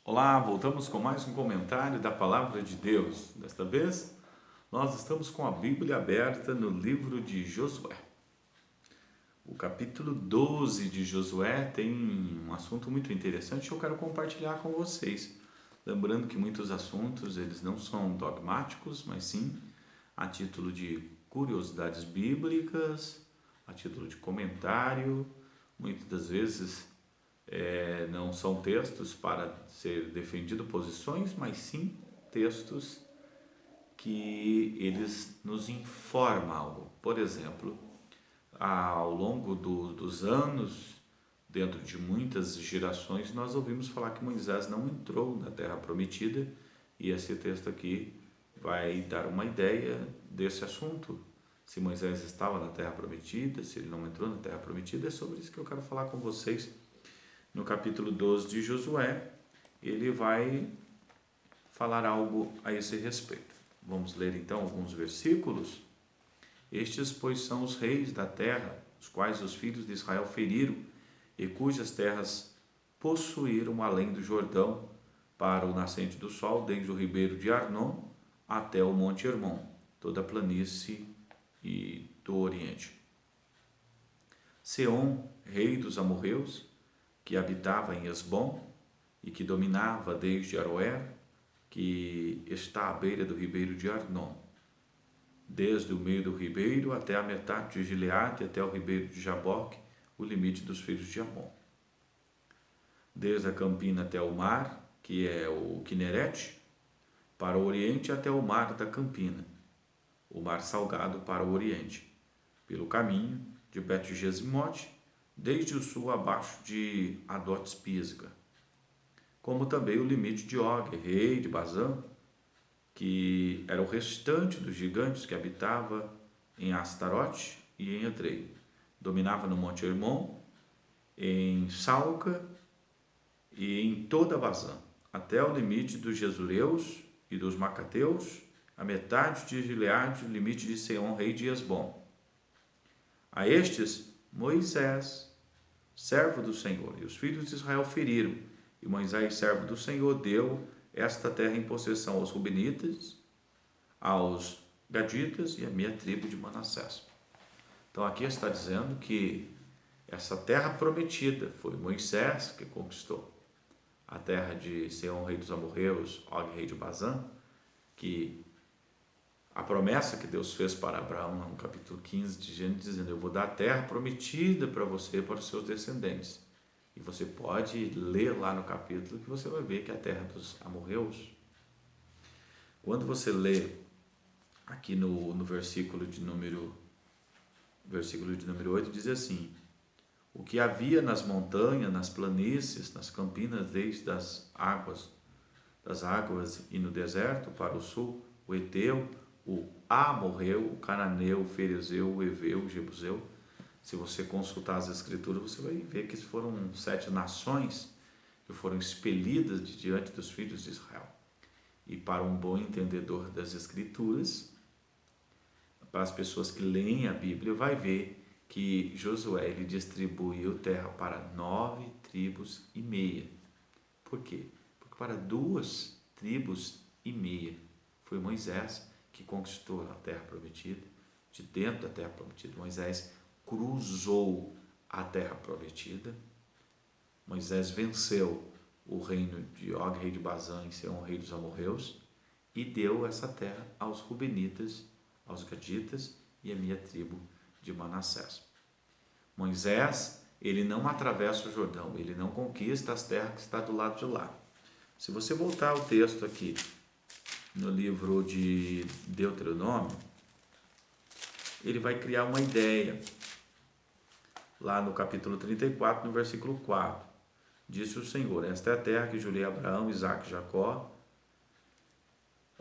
Olá, voltamos com mais um comentário da Palavra de Deus. Desta vez, nós estamos com a Bíblia aberta no livro de Josué. O capítulo 12 de Josué tem um assunto muito interessante que eu quero compartilhar com vocês. Lembrando que muitos assuntos, eles não são dogmáticos, mas sim a título de curiosidades bíblicas, a título de comentário, muitas das vezes não são textos para ser defendido posições, mas sim textos que eles nos informam algo. Por exemplo, ao longo dos anos, dentro de muitas gerações, nós ouvimos falar que Moisés não entrou na Terra Prometida, e esse texto aqui vai dar uma ideia desse assunto. Se Moisés estava na Terra Prometida, se ele não entrou na Terra Prometida, é sobre isso que eu quero falar com vocês. No capítulo 12 de Josué, ele vai falar algo a esse respeito. Vamos ler então alguns versículos. Estes, pois, são os reis da terra, os quais os filhos de Israel feriram, e cujas terras possuíram além do Jordão, para o nascente do sol, desde o ribeiro de Arnon até o monte Hermon, toda a planície e do oriente. Seom, rei dos amorreus, que habitava em Esbom e que dominava desde Aroer, que está à beira do ribeiro de Arnon, desde o meio do ribeiro até a metade de Gileade, até o ribeiro de Jaboque, o limite dos filhos de Amon. Desde a campina até o mar, que é o Quinerete, para o oriente até o mar da campina, o mar salgado para o oriente, pelo caminho de Bet-Gesimote, desde o sul abaixo de Adotes-Pisga, como também o limite de Og, rei de Bazã, que era o restante dos gigantes que habitava em Astarote e em Edrei. Dominava no Monte Hermon, em Salca e em toda Bazã, até o limite dos Jesureus e dos Macateus, a metade de Gileade, o limite de Seom, rei de Esbom. A estes, Moisés, servo do Senhor, e os filhos de Israel feriram, e Moisés, servo do Senhor, deu esta terra em possessão aos Rubenitas, aos Gaditas e à minha tribo de Manassés. Então aqui está dizendo que essa terra prometida foi Moisés que conquistou. A terra de Seom, rei dos amorreus, Og, rei de Bazã, que a promessa que Deus fez para Abraão no capítulo 15 de Gênesis, dizendo: eu vou dar a terra prometida para você e para os seus descendentes. E você pode ler lá no capítulo que você vai ver que a terra dos amorreus, quando você lê aqui no versículo de número 8, diz assim: o que havia nas montanhas, nas planícies, nas campinas, desde das águas e no deserto para o sul, o Eteu, o Amorreu, o Cananeu, o Ferezeu, o Eveu, o Jebuseu. Se você consultar as escrituras, você vai ver que foram 7 nações que foram expelidas de diante dos filhos de Israel. E para um bom entendedor das escrituras, para as pessoas que leem a Bíblia, vai ver que Josué ele distribuiu terra para 9 tribos e meia. Por quê? Porque para 2 tribos e meia foi Moisés que conquistou a terra prometida. De dentro da terra prometida, Moisés cruzou a terra prometida. Moisés venceu o reino de Og, rei de Bazã, e Seom, rei dos amorreus, e deu essa terra aos Rubenitas, aos Gaditas e a minha tribo de Manassés. Moisés, ele não atravessa o Jordão, ele não conquista as terras que está do lado de lá. Se você voltar ao texto aqui, no livro de Deuteronômio, ele vai criar uma ideia. Lá no capítulo 34, no versículo 4, disse o Senhor: esta é a terra que jurei a Abraão, Isaque e Jacó,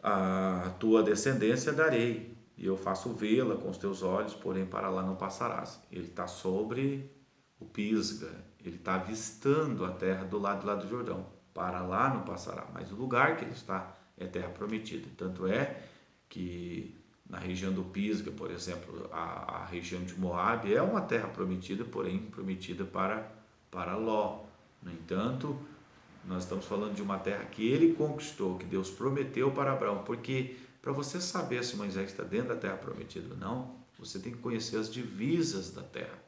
a tua descendência darei, e eu faço vê-la com os teus olhos, porém para lá não passarás. Ele está sobre o Pisga, ele está avistando a terra do lado do Jordão. Para lá não passará, mas o lugar que ele está é terra prometida. Tanto é que na região do Pisga, por exemplo, a região de Moabe é uma terra prometida, porém prometida para Ló. No entanto, Nós estamos falando de uma terra que ele conquistou, que Deus prometeu para Abraão, porque para você saber se Moisés está dentro da terra prometida ou não, você tem que conhecer as divisas da terra.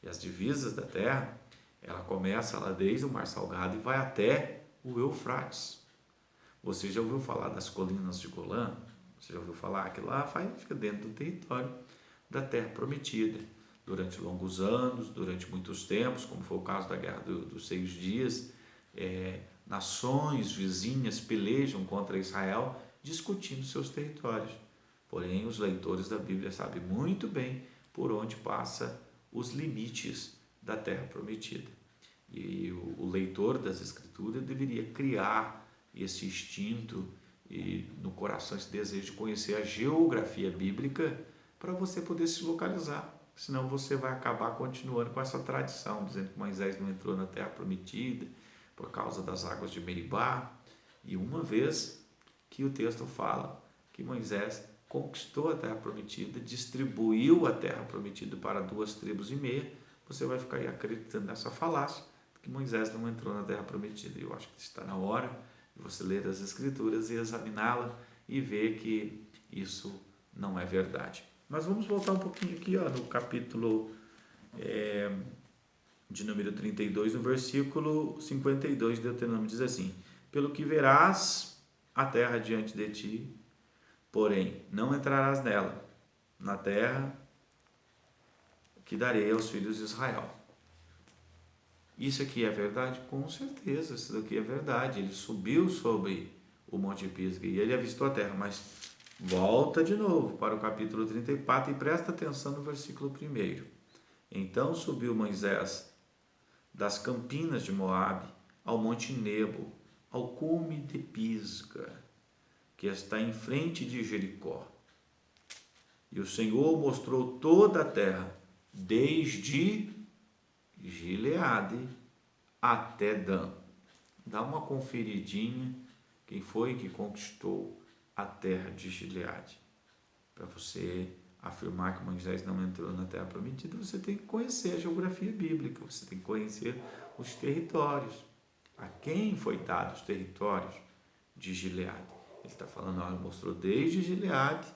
E as divisas da terra, ela começa lá desde o Mar Salgado e vai até o Eufrates. Você já ouviu falar das colinas de Golã? Você já ouviu falar que lá fica dentro do território da terra prometida. Durante longos anos, durante muitos tempos, como foi o caso da Guerra dos 6 Dias, nações vizinhas pelejam contra Israel discutindo seus territórios. Porém, os leitores da Bíblia sabem muito bem por onde passa os limites da terra prometida. E o leitor das Escrituras deveria criar esse instinto e no coração esse desejo de conhecer a geografia bíblica para você poder se localizar. Senão você vai acabar continuando com essa tradição, dizendo que Moisés não entrou na terra prometida por causa das águas de Meribá. E uma vez que o texto fala que Moisés conquistou a terra prometida, distribuiu a terra prometida para 2,5 tribos, você vai ficar aí acreditando nessa falácia que Moisés não entrou na terra prometida. Eu acho que está na hora de você ler as Escrituras e examiná-la e ver que isso não é verdade. Mas vamos voltar um pouquinho aqui no capítulo de número 32, no versículo 52 de Deuteronômio, diz assim: pelo que verás a terra diante de ti, porém não entrarás nela, na terra que darei aos filhos de Israel. Isso aqui é verdade? Com certeza, isso daqui é verdade. Ele subiu sobre o Monte Pisga e ele avistou a terra, mas volta de novo para o capítulo 34 e presta atenção no versículo 1. Então subiu Moisés das campinas de Moabe ao Monte Nebo, ao cume de Pisga, que está em frente de Jericó. E o Senhor mostrou toda a terra, desde Gileade até Dan. Dá uma conferidinha quem foi que conquistou a terra de Gileade. Para você afirmar que Moisés não entrou na terra prometida, você tem que conhecer a geografia bíblica, você tem que conhecer os territórios. A quem foi dado os territórios de Gileade? Ele está falando, ele mostrou desde Gileade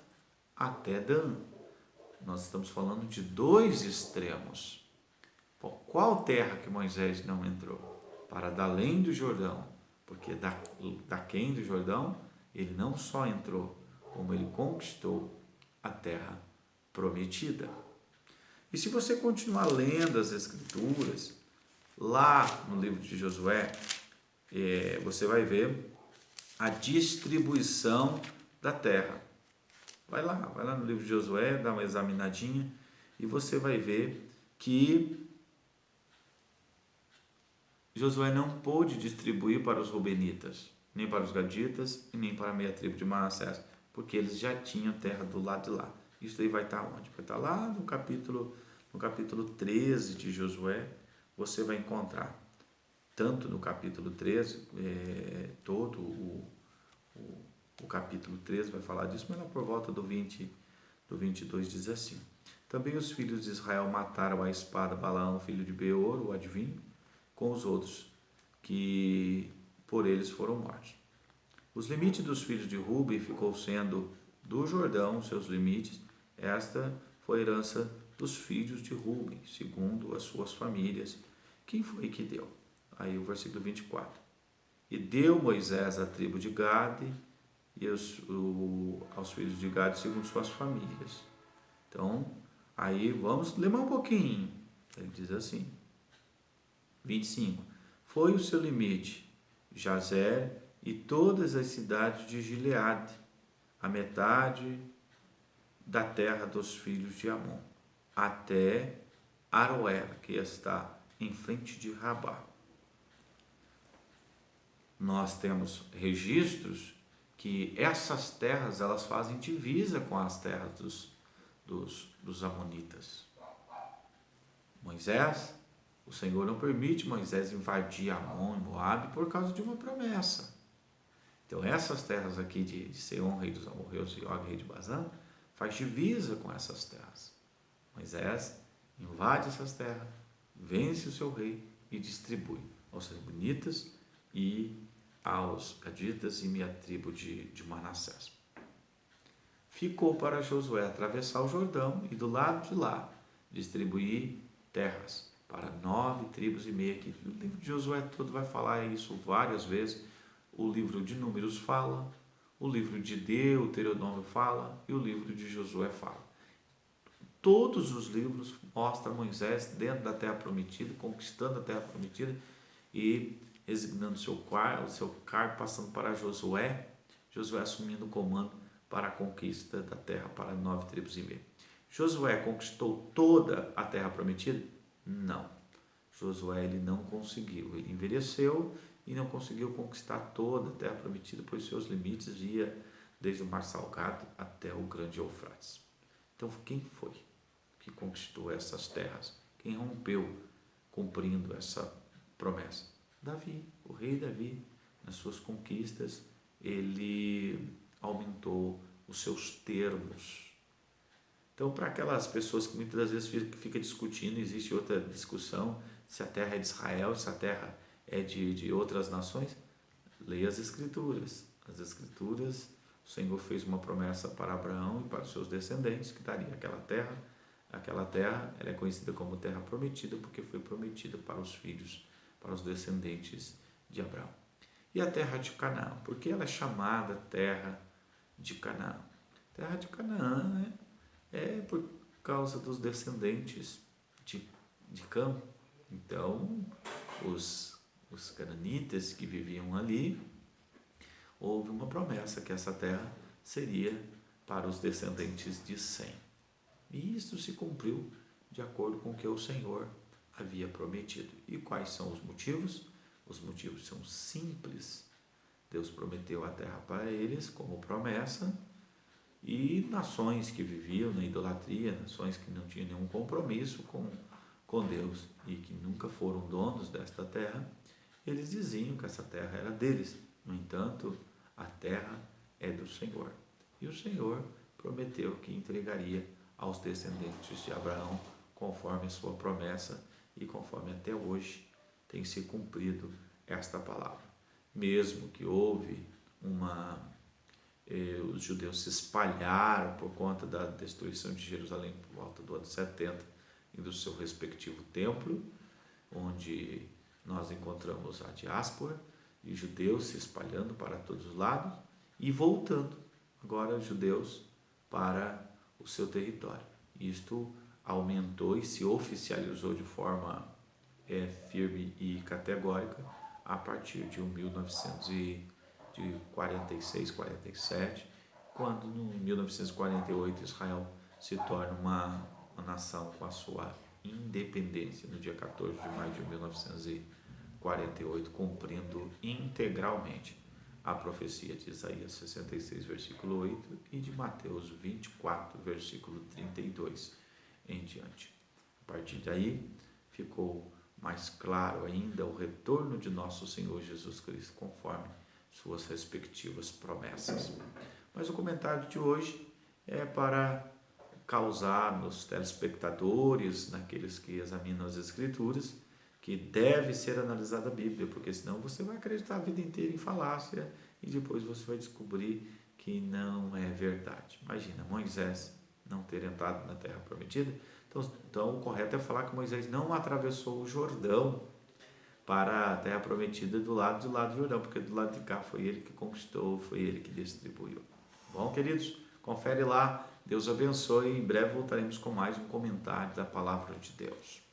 até Dan. Nós estamos falando de 2 extremos. Por qual terra que Moisés não entrou? Para da além do Jordão, porque daquém do Jordão ele não só entrou, como ele conquistou a terra prometida. E se você continuar lendo as Escrituras, lá no livro de Josué, você vai ver a distribuição da terra. Vai lá no livro de Josué, dá uma examinadinha e você vai ver que Josué não pôde distribuir para os rubenitas, nem para os gaditas e nem para a meia tribo de Manassés, porque eles já tinham terra do lado de lá. Isso aí vai estar onde? Vai estar lá no capítulo 13 de Josué. Você vai encontrar, tanto no capítulo 13, todo o capítulo 13 vai falar disso, mas lá por volta do 22 diz assim: também os filhos de Israel mataram a espada Balaão, filho de Beor, o adivinho, com os outros, que por eles foram mortos. Os limites dos filhos de Ruben ficou sendo do Jordão, seus limites. Esta foi a herança dos filhos de Ruben, segundo as suas famílias. Quem foi que deu? Aí o versículo 24. E deu Moisés a tribo de Gade e aos filhos de Gade segundo suas famílias. Então, aí vamos lemar um pouquinho. Ele diz assim, 25. Foi o seu limite, Jazer e todas as cidades de Gileade, a metade da terra dos filhos de Amon, até Aroer, que está em frente de Rabá. Nós temos registros que essas terras elas fazem divisa com as terras dos amonitas. O Senhor não permite Moisés invadir Amon e Moabe por causa de uma promessa. Então essas terras aqui de Seom, rei dos amorreus, e Og, rei de Bazã, faz divisa com essas terras. Moisés invade essas terras, vence o seu rei e distribui aos reubenitas e aos gaditas e meia tribo de Manassés. Ficou para Josué atravessar o Jordão e do lado de lá distribuir terras para 9,5 tribos, que o livro de Josué todo vai falar isso várias vezes. O livro de Números fala, o livro de Deuteronômio fala e o livro de Josué fala. Todos os livros mostram Moisés dentro da terra prometida, conquistando a terra prometida e resignando seu cargo, passando para Josué assumindo o comando para a conquista da terra para 9,5 tribos. Josué conquistou toda a terra prometida? Não. Josué ele não conseguiu, ele envelheceu e não conseguiu conquistar toda a terra prometida, pois seus limites ia desde o Mar Salgado até o Grande Eufrates. Então, quem foi que conquistou essas terras? Quem rompeu cumprindo essa promessa? Davi, o rei Davi. Nas suas conquistas, ele aumentou os seus termos. Então, para aquelas pessoas que muitas das vezes fica discutindo, existe outra discussão, se a terra é de Israel, se a terra é de outras nações, leia as Escrituras. As Escrituras, o Senhor fez uma promessa para Abraão e para os seus descendentes, que daria aquela terra. Aquela terra ela é conhecida como terra prometida, porque foi prometida para os filhos, para os descendentes de Abraão. E a terra de Canaã, porque ela é chamada terra de Canaã? Terra de Canaã é por causa dos descendentes de Cã. Então, os cananitas que viviam ali, houve uma promessa que essa terra seria para os descendentes de Sem. E isso se cumpriu de acordo com o que o Senhor havia prometido. E quais são os motivos? Os motivos são simples. Deus prometeu a terra para eles como promessa, e nações que viviam na idolatria, nações que não tinham nenhum compromisso com Deus e que nunca foram donos desta terra, eles diziam que essa terra era deles. No entanto, a terra é do Senhor. E o Senhor prometeu que entregaria aos descendentes de Abraão conforme a sua promessa e conforme até hoje tem se cumprido esta palavra. Mesmo que houve os judeus se espalharam por conta da destruição de Jerusalém por volta do ano 70 e do seu respectivo templo, onde nós encontramos a diáspora e judeus se espalhando para todos os lados e voltando agora judeus para o seu território. Isto aumentou e se oficializou de forma firme e categórica a partir de 1946, 47, quando em 1948 Israel se torna uma nação com a sua independência no dia 14 de maio de 1948, cumprindo integralmente a profecia de Isaías 66, versículo 8 e de Mateus 24, versículo 32 em diante. A partir daí ficou mais claro ainda o retorno de nosso Senhor Jesus Cristo conforme suas respectivas promessas. Mas o comentário de hoje é para causar nos telespectadores, naqueles que examinam as Escrituras, que deve ser analisada a Bíblia, porque senão você vai acreditar a vida inteira em falácia e depois você vai descobrir que não é verdade. Imagina, Moisés não ter entrado na terra prometida. Então o correto é falar que Moisés não atravessou o Jordão para a terra prometida do lado do Jordão, porque do lado de cá foi ele que conquistou, foi ele que distribuiu. Bom, queridos, confere lá, Deus abençoe e em breve voltaremos com mais um comentário da Palavra de Deus.